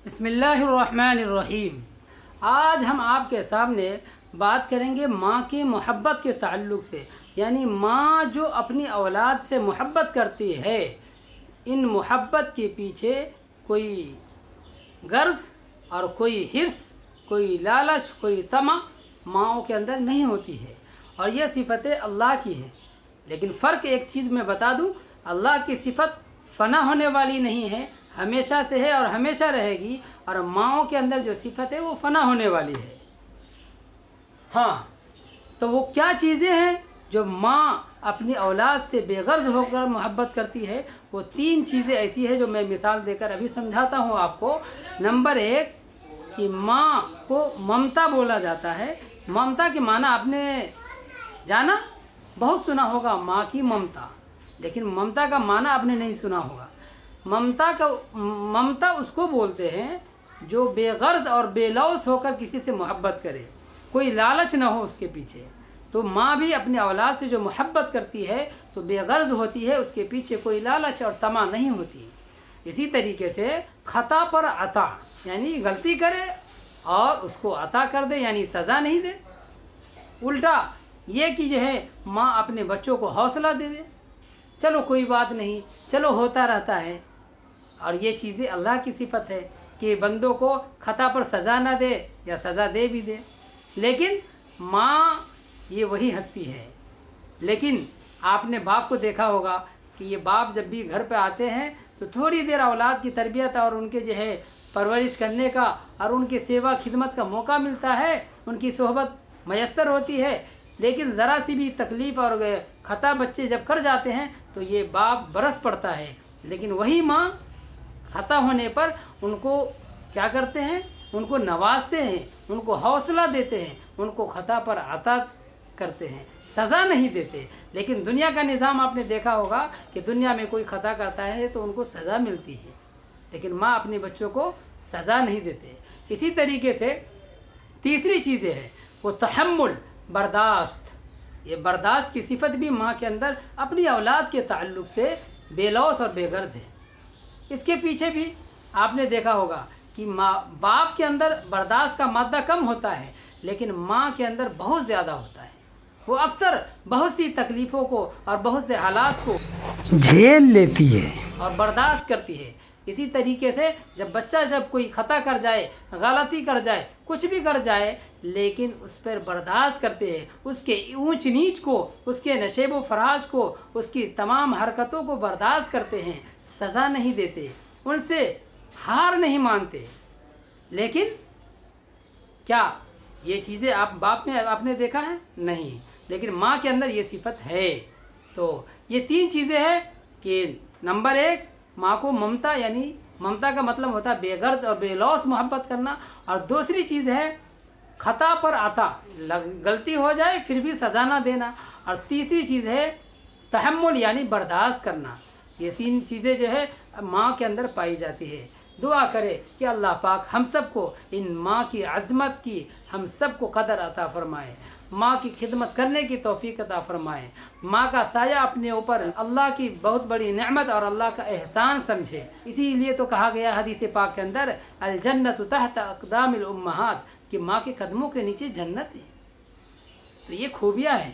بسم اللہ الرحمن الرحیم۔ آج ہم آپ کے سامنے بات کریں گے ماں کی محبت کے تعلق سے، یعنی ماں جو اپنی اولاد سے محبت کرتی ہے، ان محبت کے پیچھے کوئی غرض اور کوئی حرص، کوئی لالچ، کوئی طمع ماؤں کے اندر نہیں ہوتی ہے، اور یہ صفتیں اللہ کی ہیں۔ لیکن فرق ایک چیز میں بتا دوں، اللہ کی صفت فنا ہونے والی نہیں ہے، ہمیشہ سے ہے اور ہمیشہ رہے گی، اور ماؤں کے اندر جو صفت ہے وہ فنا ہونے والی ہے۔ ہاں، تو وہ کیا چیزیں ہیں جو ماں اپنی اولاد سے بے غرض ہو کر محبت کرتی ہے؟ وہ 3 چیزیں ایسی ہیں جو میں مثال دے کر ابھی سمجھاتا ہوں آپ کو۔ نمبر 1 کہ ماں کو ممتا بولا جاتا ہے۔ ممتا کے معنی آپ نے جانا، بہت سنا ہوگا ماں کی ممتا، لیکن ممتا کا معنی آپ نے نہیں سنا ہوگا۔ ممتا اس کو بولتے ہیں جو بے غرض اور بے لوث ہو کر کسی سے محبت کرے، کوئی لالچ نہ ہو اس کے پیچھے۔ تو ماں بھی اپنی اولاد سے جو محبت کرتی ہے تو بے غرض ہوتی ہے، اس کے پیچھے کوئی لالچ اور طمع نہیں ہوتی۔ اسی طریقے سے خطا پر عطا، یعنی غلطی کرے اور اس کو عطا کر دے، یعنی سزا نہیں دے۔ الٹا یہ کہ جو ہے ماں اپنے بچوں کو حوصلہ دے دے، چلو کوئی بات نہیں، چلو ہوتا رہتا ہے۔ اور یہ چیزیں اللہ کی صفت ہے کہ بندوں کو خطا پر سزا نہ دے یا سزا دے بھی دے، لیکن ماں یہ وہی ہستی ہے۔ لیکن آپ نے باپ کو دیکھا ہوگا کہ یہ باپ جب بھی گھر پہ آتے ہیں تو تھوڑی دیر اولاد کی تربیت اور ان کے جو ہے پرورش کرنے کا اور ان کی سیوا خدمت کا موقع ملتا ہے، ان کی صحبت میسر ہوتی ہے، لیکن ذرا سی بھی تکلیف اور خطا بچے جب کر جاتے ہیں تو یہ باپ برس پڑتا ہے۔ لیکن وہی ماں خطا ہونے پر ان کو کیا کرتے ہیں؟ ان کو نوازتے ہیں، ان کو حوصلہ دیتے ہیں، ان کو خطا پر عطا کرتے ہیں، سزا نہیں دیتے۔ لیکن دنیا کا نظام آپ نے دیکھا ہوگا کہ دنیا میں کوئی خطا کرتا ہے تو ان کو سزا ملتی ہے، لیکن ماں اپنے بچوں کو سزا نہیں دیتے۔ اسی طریقے سے تیسری چیز ہے وہ تحمل، برداشت۔ یہ برداشت کی صفت بھی ماں کے اندر اپنی اولاد کے تعلق سے بے لوث اور بے غرض ہے۔ اس کے پیچھے بھی آپ نے دیکھا ہوگا کہ باپ کے اندر برداشت کا مادہ کم ہوتا ہے، لیکن ماں کے اندر بہت زیادہ ہوتا ہے۔ وہ اکثر بہت سی تکلیفوں کو اور بہت سے حالات کو جھیل لیتی ہے اور برداشت کرتی ہے۔ اسی طریقے سے جب بچہ کوئی خطا کر جائے، غلطی کر جائے، کچھ بھی کر جائے، لیکن اس پر برداشت کرتے ہیں، اس کے اونچ نیچ کو، اس کے نشیب و فراز کو، اس کی تمام حرکتوں کو برداشت کرتے ہیں، سزا نہیں دیتے، ان سے ہار نہیں مانتے۔ لیکن کیا یہ چیزیں باپ میں آپ نے دیکھا ہے؟ نہیں، لیکن ماں کے اندر یہ صفت ہے۔ تو یہ 3 چیزیں ہیں کہ نمبر 1 ماں کو ممتا، یعنی ممتا کا مطلب ہوتا ہے بے غرض اور بے لوث محبت کرنا، اور دوسری چیز ہے خطا پر عطا، غلطی ہو جائے پھر بھی سزا نہ دینا، اور تیسری چیز ہے تحمل، یعنی برداشت کرنا۔ یہ 3 چیزیں جو ہے ماں کے اندر پائی جاتی ہے۔ دعا کرے کہ اللہ پاک ہم سب کو ان ماں کی عظمت کی ہم سب کو قدر عطا فرمائے، ماں کی خدمت کرنے کی توفیق عطا فرمائے، ماں کا سایہ اپنے اوپر اللہ کی بہت بڑی نعمت اور اللہ کا احسان سمجھے۔ اسی لیے تو کہا گیا حدیث پاک کے اندر الجنت تحت اقدام الامہات، کہ ماں کے قدموں کے نیچے جنت ہے۔ تو یہ خوبیاں ہیں۔